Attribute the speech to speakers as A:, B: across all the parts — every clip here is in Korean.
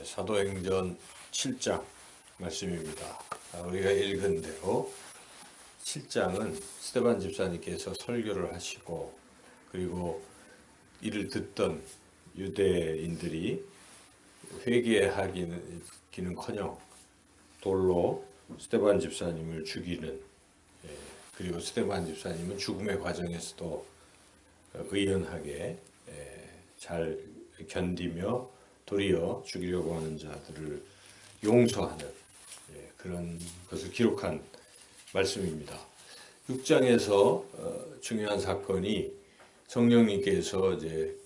A: 사도행전 7장 말씀입니다. 우리가 읽은 대로 7장은 스데반 집사님께서 설교를 하시고, 그리고 이를 듣던 유대인들이 회개하기는커녕 돌로 스데반 집사님을 죽이는, 그리고 스데반 집사님은 죽음의 과정에서도 의연하게 잘 견디며 도리어 죽이려고 하는 자들을 용서하는 그런 것을 기록한 말씀입니다. 6장에서 중요한 사건이 성령님께서 이제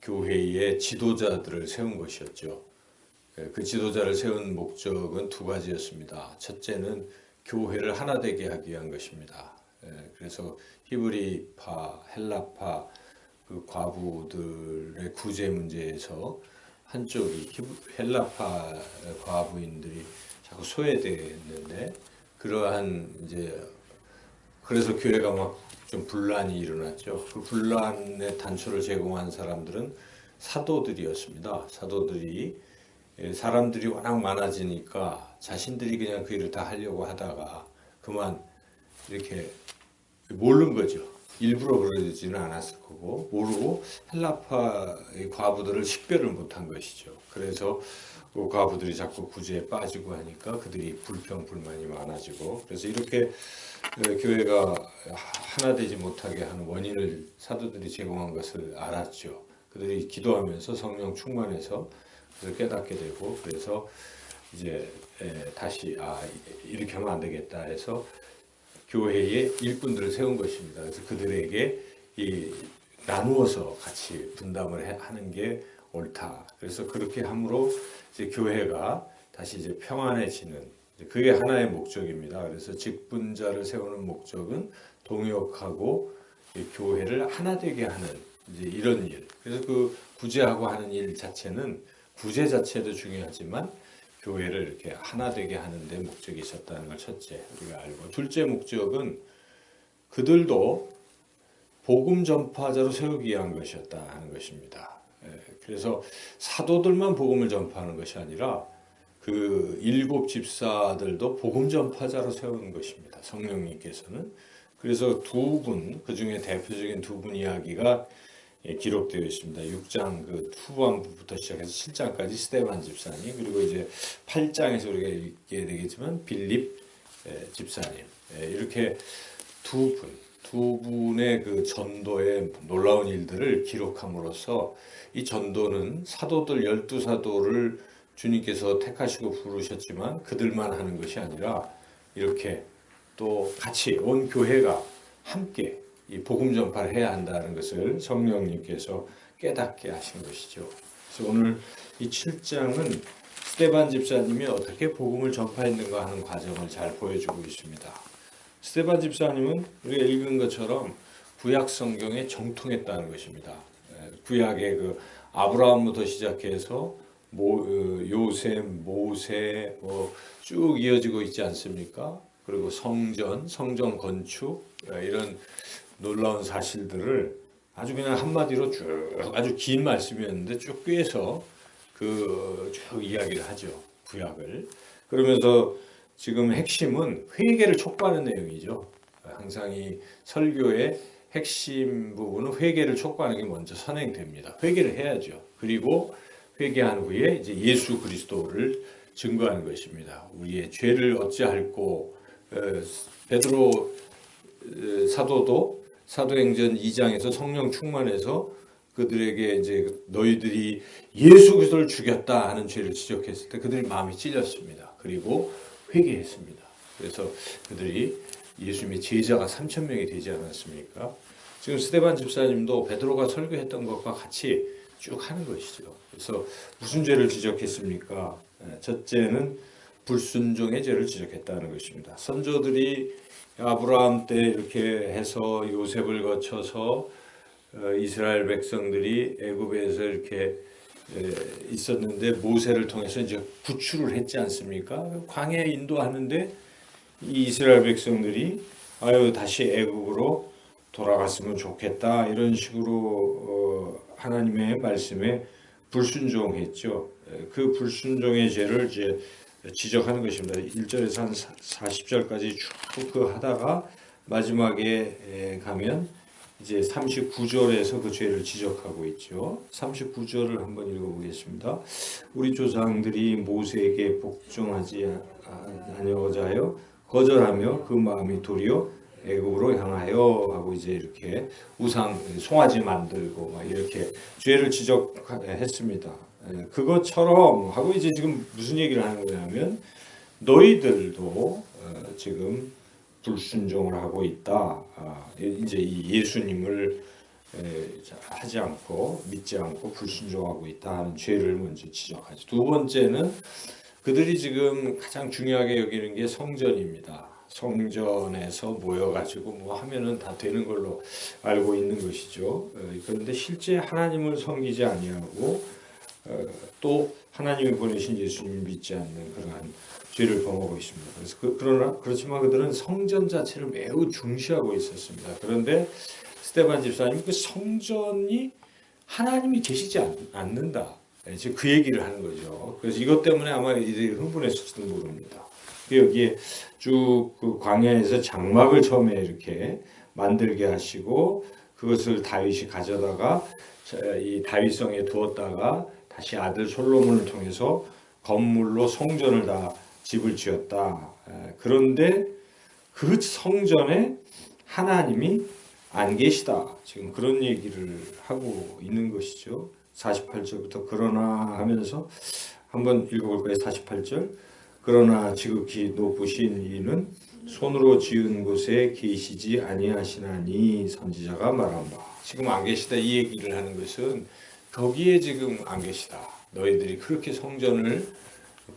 A: 교회의 지도자들을 세운 것이었죠. 그 지도자를 세운 목적은 두 가지였습니다. 첫째는 교회를 하나 되게 하기 위한 것입니다. 그래서 히브리파, 헬라파 그 과부들의 구제 문제에서 한쪽이 헬라파 과부인들이 자꾸 소외되었는데, 그러한 이제 그래서 교회가 막 좀 분란이 일어났죠. 그 분란의 단초를 제공한 사람들은 사도들이었습니다. 사도들이 사람들이 워낙 많아지니까 자신들이 그냥 그 일을 다 하려고 하다가 그만 이렇게 모르는 거죠. 일부러 그러지는 않았을 거고, 모르고 헬라파의 과부들을 식별을 못한 것이죠. 그래서 그 과부들이 자꾸 구제에 빠지고 하니까 그들이 불평불만이 많아지고, 그래서 이렇게 교회가 하나 되지 못하게 하는 원인을 사도들이 제공한 것을 알았죠. 그들이 기도하면서 성령 충만해서 그래서 깨닫게 되고, 그래서 이제 다시 이렇게 하면 안 되겠다 해서 교회의 일꾼들을 세운 것입니다. 그래서 그들에게 나누어서 같이 분담을 하는 게 옳다. 그래서 그렇게 함으로 이제 교회가 다시 이제 평안해지는, 그게 하나의 목적입니다. 그래서 직분자를 세우는 목적은 동역하고 교회를 하나 되게 하는 이제 이런 일. 그래서 그 구제하고 하는 일 자체는 구제 자체도 중요하지만 교회를 이렇게 하나 되게 하는 데 목적이 있었다는 걸 첫째 우리가 알고, 둘째 목적은 그들도 복음 전파자로 세우기 위한 것이었다는 것입니다. 그래서 사도들만 복음을 전파하는 것이 아니라 그 7 집사들도 복음 전파자로 세운 것입니다. 성령님께서는. 그래서 두 분, 그 중에 대표적인 두 분 이야기가 기록되어 있습니다. 6장 그 후반부부터 시작해서 7장까지 스데반 집사님, 그리고 이제 8장에서 우리가 읽게 되겠지만 빌립 집사님, 이렇게 두 분의 그 전도의 놀라운 일들을 기록함으로써 이 전도는 사도들 12사도를 주님께서 택하시고 부르셨지만 그들만 하는 것이 아니라 이렇게 또 같이 온 교회가 함께 이 복음 전파를 해야 한다는 것을 성령님께서 깨닫게 하신 것이죠. 그래서 오늘 이 7장은 스데반 집사님이 어떻게 복음을 전파했는가 하는 과정을 잘 보여주고 있습니다. 스데반 집사님은 우리가 읽은 것처럼 구약 성경에 정통했다는 것입니다. 구약의 그 아브라함부터 시작해서 요셉, 모세 쭉 이어지고 있지 않습니까? 그리고 성전 건축, 이런 놀라운 사실들을 아주 그냥 한마디로 쭉, 아주 긴 말씀이었는데 쭉 꿰서 쭉 이야기를 하죠. 구약을. 그러면서 지금 핵심은 회개를 촉구하는 내용이죠. 항상 이 설교의 핵심 부분은 회개를 촉구하는 게 먼저 선행됩니다. 회개를 해야죠. 그리고 회개한 후에 이제 예수 그리스도를 증거하는 것입니다. 우리의 죄를 어찌할꼬, 베드로 사도도 사도행전 2장에서 성령 충만해서 그들에게 이제 너희들이 예수 그리스도를 죽였다 하는 죄를 지적했을 때 그들이 마음이 찔렸습니다. 그리고 회개했습니다. 그래서 그들이 예수님의 제자가 3,000명이 되지 않았습니까? 지금 스데반 집사님도 베드로가 설교했던 것과 같이 쭉 하는 것이죠. 그래서 무슨 죄를 지적했습니까? 첫째는 불순종의 죄를 지적했다는 것입니다. 선조들이 아브라함 때 이렇게 해서 요셉을 거쳐서 이스라엘 백성들이 애굽에서 이렇게 있었는데 모세를 통해서 이제 구출을 했지 않습니까? 광야에 인도하는데 이 이스라엘 백성들이 다시 애굽으로 돌아갔으면 좋겠다 이런 식으로 하나님의 말씀에 불순종했죠. 그 불순종의 죄를 이제 지적하는 것입니다. 1절에서 한 40절까지 쭉 그 하다가 마지막에 가면 이제 39절에서 그 죄를 지적하고 있죠. 39절을 한번 읽어보겠습니다. 우리 조상들이 모세에게 복종하지 아니하고자 하여 거절하며 그 마음이 도리어 애굽으로 향하여 하고 이제 이렇게 우상 송아지 만들고 막 이렇게 죄를 지적했습니다. 그것처럼 하고 이제 지금 무슨 얘기를 하는 거냐면 너희들도 지금 불순종을 하고 있다. 이제 이 예수님을 하지 않고 믿지 않고 불순종하고 있다 하는 죄를 먼저 지적하죠. 두 번째는 그들이 지금 가장 중요하게 여기는 게 성전입니다. 성전에서 모여가지고 뭐 하면은 다 되는 걸로 알고 있는 것이죠. 그런데 실제 하나님을 섬기지 아니하고 또 하나님이 보내신 예수님을 믿지 않는 그러한 죄를 범하고 있습니다. 그래서 그렇지만 그들은 성전 자체를 매우 중시하고 있었습니다. 그런데 스데반 집사님 그 성전이 하나님이 계시지 않는다. 지금 그 얘기를 하는 거죠. 그래서 이것 때문에 아마 이들이 흥분했을지도 모릅니다. 여기에 쭉 그 광야에서 장막을 처음에 이렇게 만들게 하시고 그것을 다윗이 가져다가 이 다윗성에 두었다가 다시 아들 솔로몬을 통해서 건물로 성전을 다 집을 지었다. 그런데 그 성전에 하나님이 안 계시다. 지금 그런 얘기를 하고 있는 것이죠. 48절부터 그러나 하면서 한번 읽어볼까요? 48절. 그러나 지극히 높으신 이는 손으로 지은 곳에 계시지 아니하시나니 선지자가 말한 바. 지금 안 계시다 이 얘기를 하는 것은 거기에 지금 안 계시다. 너희들이 그렇게 성전을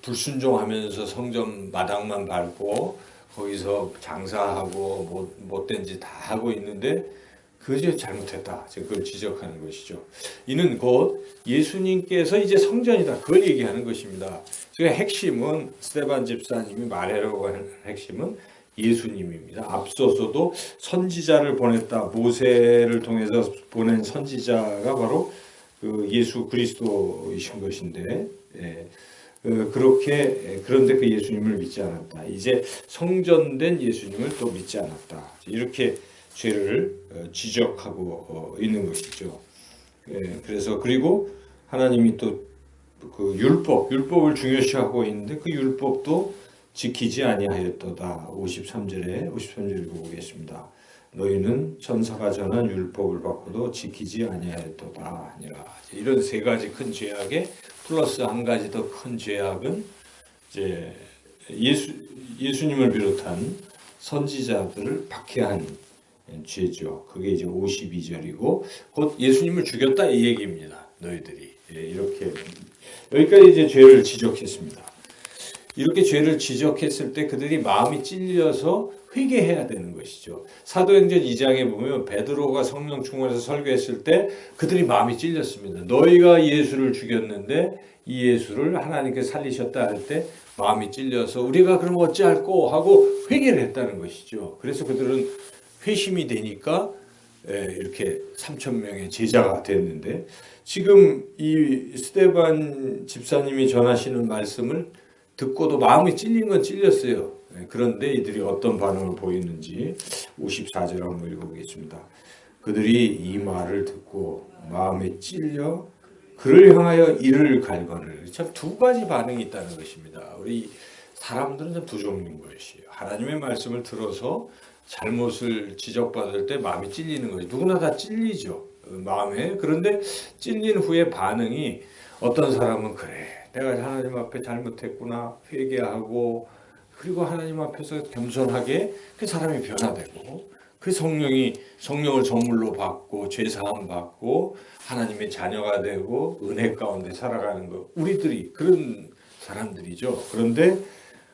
A: 불순종하면서 성전 마당만 밟고 거기서 장사하고 못된 짓 다 하고 있는데 그것이 잘못했다. 지금 그걸 지적하는 것이죠. 이는 곧 예수님께서 이제 성전이다. 그걸 얘기하는 것입니다. 지금 핵심은 스데반 집사님이 말하려고 하는 핵심은 예수님입니다. 앞서서도 선지자를 보냈다. 모세를 통해서 보낸 선지자가 바로 그 예수 그리스도이신 것인데 그런데 그 예수님을 믿지 않았다. 이제 성전된 예수님을 또 믿지 않았다. 이렇게 죄를 지적하고 있는 것이죠. 그래서 그리고 하나님이 또 그 율법을 중요시하고 있는데 그 율법도 지키지 아니하였도다. 53절 읽어보겠습니다. 너희는 천사가 전한 율법을 받고도 지키지 아니하였도다 하니라. 이런 세 가지 큰 죄악에 플러스 한 가지 더 큰 죄악은 이제 예수님을 비롯한 선지자들을 박해한 죄죠. 그게 이제 52절이고 곧 예수님을 죽였다 이 얘기입니다. 너희들이 이렇게 여기까지 이제 죄를 지적했습니다. 이렇게 죄를 지적했을 때 그들이 마음이 찔려서 회개해야 되는 것이죠. 사도행전 2장에 보면 베드로가 성령 충만해서 설교했을 때 그들이 마음이 찔렸습니다. 너희가 예수를 죽였는데 이 예수를 하나님께 살리셨다 할 때 마음이 찔려서 우리가 그럼 어찌할꼬 하고 회개를 했다는 것이죠. 그래서 그들은 회심이 되니까 이렇게 3,000명의 제자가 됐는데 지금 이 스데반 집사님이 전하시는 말씀을 듣고도 마음이 찔린 건 찔렸어요. 그런데 이들이 어떤 반응을 보이는지 54절 한번 읽어보겠습니다. 그들이 이 말을 듣고 마음에 찔려 그를 향하여 이를 갈거늘. 참 두 가지 반응이 있다는 것입니다. 우리 사람들은 참 두 종류인 것이에요. 하나님의 말씀을 들어서 잘못을 지적받을 때 마음이 찔리는 거죠. 누구나 다 찔리죠. 마음에. 그런데 찔린 후에 반응이 어떤 사람은 그래. 내가 하나님 앞에 잘못했구나. 회개하고 그리고 하나님 앞에서 겸손하게 그 사람이 변화되고 그 성령을 선물로 받고 죄사함 받고 하나님의 자녀가 되고 은혜 가운데 살아가는 것. 우리들이 그런 사람들이죠. 그런데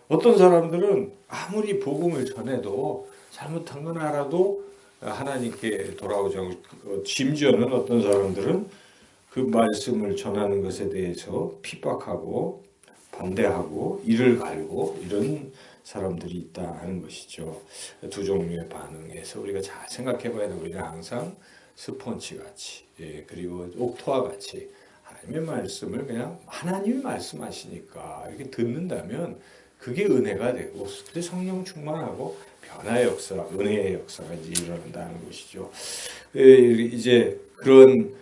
A: 어떤 사람들은 아무리 복음을 전해도 잘못한 건 알아도 하나님께 돌아오지 않고 심지어는 어떤 사람들은 그 말씀을 전하는 것에 대해서 핍박하고 반대하고 이를 갈고 이런 사람들이 있다 하는 것이죠. 두 종류의 반응에서 우리가 잘 생각해 봐야 되고 우리가 항상 스폰지 같이 그리고 옥토와 같이 하나님의 말씀을 그냥 하나님이 말씀하시니까 이렇게 듣는다면 그게 은혜가 되고 그때 성령 충만하고 변화의 역사, 은혜의 역사가 이제 일어난다는 것이죠. 이제 그런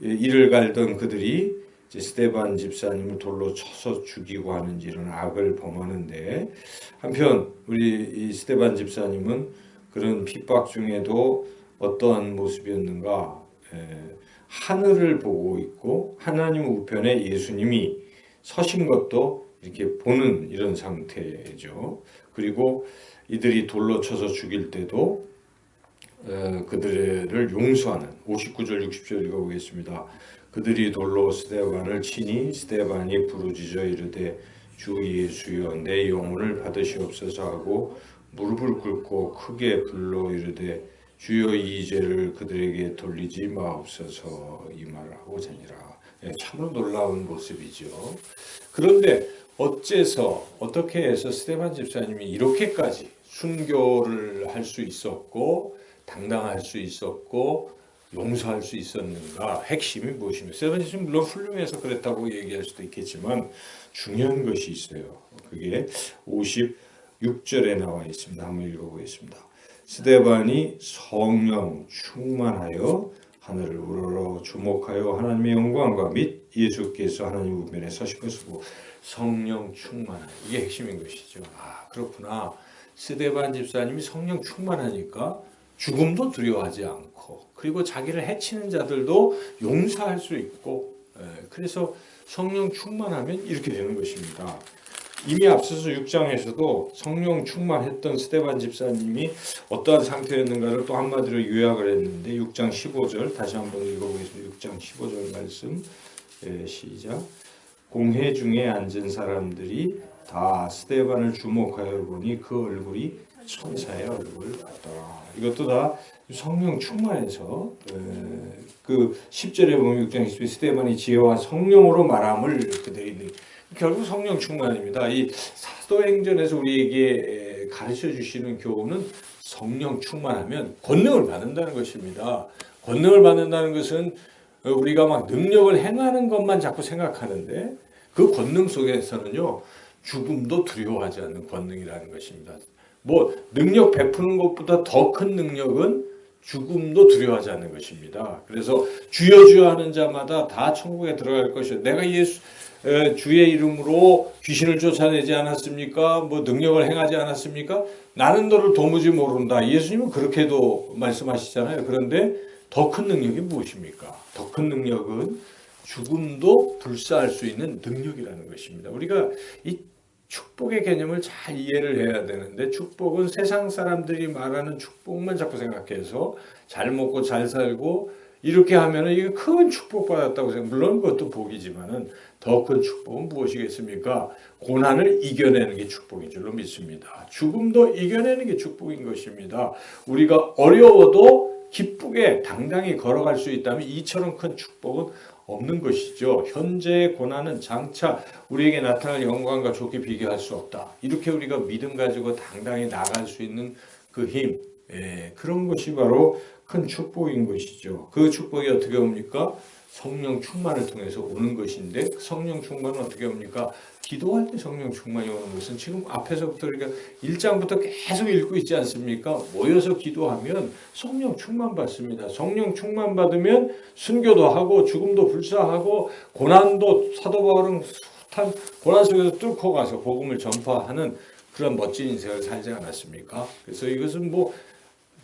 A: 일을 갈던 그들이 이제 스데반 집사님을 돌로 쳐서 죽이고 하는 이런 악을 범하는데, 한편 우리 이 스데반 집사님은 그런 핍박 중에도 어떠한 모습이었는가? 하늘을 보고 있고 하나님 우편에 예수님이 서신 것도 이렇게 보는 이런 상태죠. 그리고 이들이 돌로 쳐서 죽일 때도 그들을 용서하는 59절 60절 읽어보겠습니다. 그들이 돌로 스데반을 치니 스데반이 부르짖어 이르되 주 예수여 내 영혼을 받으시옵소서 하고 무릎을 꿇고 크게 불러 이르되 주여 이 죄를 그들에게 돌리지 마옵소서 이 말을 하고자 하니라. 참으로 놀라운 모습이죠. 그런데 어째서 어떻게 해서 스데반 집사님이 이렇게까지 순교를 할 수 있었고 당당할 수 있었고 용서할 수 있었는가? 핵심이 무엇입니까? 스데반 집사님 물론 훌륭해서 그랬다고 얘기할 수도 있겠지만 중요한 것이 있어요. 그게 56절에 나와 있습니다. 한번 읽어보겠습니다. 스데반이 성령 충만하여 하늘을 우러러 주목하여 하나님의 영광과 및 예수께서 하나님 우편에 서신 것을 보고 성령 충만하여, 이게 핵심인 것이죠. 아, 그렇구나. 스데반 집사님이 성령 충만하니까 죽음도 두려워하지 않고 그리고 자기를 해치는 자들도 용서할 수 있고, 그래서 성령 충만하면 이렇게 되는 것입니다. 이미 앞서서 6장에서도 성령 충만했던 스데반 집사님이 어떠한 상태였는가를 또 한마디로 요약을 했는데 6장 15절 다시 한번 읽어보겠습니다. 6장 15절 말씀 시작. 공회 중에 앉은 사람들이 다 스데반을 주목하여 보니 그 얼굴이 천사의 얼굴 같더라. 이것도 다 성령 충만해서 그 10절에 보면 6장 10절에 스데반이 지혜와 성령으로 말함을 그들이 결국 성령 충만입니다. 이 사도행전에서 우리에게 가르쳐 주시는 교훈은 성령 충만하면 권능을 받는다는 것입니다. 권능을 받는다는 것은 우리가 막 능력을 행하는 것만 자꾸 생각하는데 그 권능 속에서는요 죽음도 두려워하지 않는 권능이라는 것입니다. 뭐 능력 베푸는 것보다 더 큰 능력은 죽음도 두려워하지 않는 것입니다. 그래서 주여 주여 하는 자마다 다 천국에 들어갈 것이요. 내가 주의 이름으로 귀신을 쫓아내지 않았습니까? 뭐 능력을 행하지 않았습니까? 나는 너를 도무지 모른다. 예수님은 그렇게도 말씀하시잖아요. 그런데 더 큰 능력이 무엇입니까? 더 큰 능력은 죽음도 불사할 수 있는 능력이라는 것입니다. 우리가 이 축복의 개념을 잘 이해를 해야 되는데, 축복은 세상 사람들이 말하는 축복만 자꾸 생각해서 잘 먹고 잘 살고 이렇게 하면은 이게 큰 축복 받았다고 생각. 물론 그것도 복이지만은 더 큰 축복은 무엇이겠습니까? 고난을 이겨내는 게 축복인 줄로 믿습니다. 죽음도 이겨내는 게 축복인 것입니다. 우리가 어려워도 기쁘게 당당히 걸어갈 수 있다면 이처럼 큰 축복은 없는 것이죠. 현재의 고난은 장차 우리에게 나타날 영광과 좋게 비교할 수 없다. 이렇게 우리가 믿음 가지고 당당히 나갈 수 있는 그 힘, 그런 것이 바로 큰 축복인 것이죠. 그 축복이 어떻게 옵니까? 성령 충만을 통해서 오는 것인데, 성령 충만은 어떻게 옵니까? 기도할 때 성령 충만이 오는 것은 지금 앞에서부터 우리가 1장부터 계속 읽고 있지 않습니까? 모여서 기도하면 성령 충만 받습니다. 성령 충만 받으면 순교도 하고 죽음도 불사하고 고난도, 사도 바울은 숱한 고난 속에서 뚫고 가서 복음을 전파하는 그런 멋진 인생을 살지 않았습니까? 그래서 이것은 뭐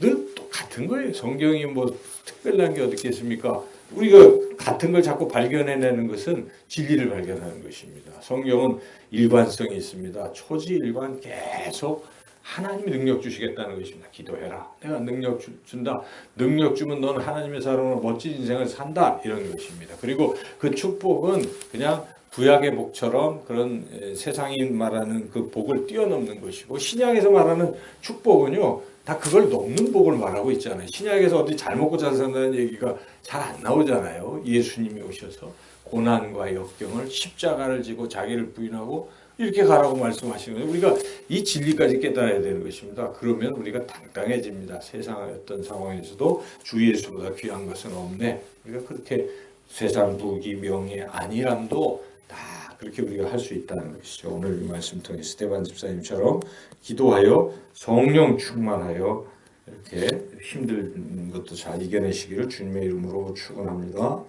A: 늘 똑같은 거예요. 성경이 뭐 특별한 게 어디 있겠습니까? 우리가 같은 걸 자꾸 발견해내는 것은 진리를 발견하는 것입니다. 성경은 일관성이 있습니다. 초지일관 계속 하나님이 능력 주시겠다는 것입니다. 기도해라. 내가 능력 준다. 능력 주면 너는 하나님의 사람으로 멋진 인생을 산다. 이런 것입니다. 그리고 그 축복은 그냥 구약의 복처럼 그런 세상이 말하는 그 복을 뛰어넘는 것이고, 신약에서 말하는 축복은요 다 그걸 넘는 복을 말하고 있잖아요. 신약에서 어디 잘 먹고 잘 산다는 얘기가 잘 안 나오잖아요. 예수님이 오셔서 고난과 역경을 십자가를 지고 자기를 부인하고 이렇게 가라고 말씀하시는 거예요. 우리가 이 진리까지 깨달아야 되는 것입니다. 그러면 우리가 당당해집니다. 세상의 어떤 상황에서도 주 예수보다 귀한 것은 없네. 우리가 그렇게 세상 부귀 명예 안일함도 다 그렇게 우리가 할 수 있다는 것이죠. 오늘 이 말씀 통해 스데반 집사님처럼 기도하여 성령 충만하여 이렇게 힘든 것도 잘 이겨내시기를 주님의 이름으로 축원합니다.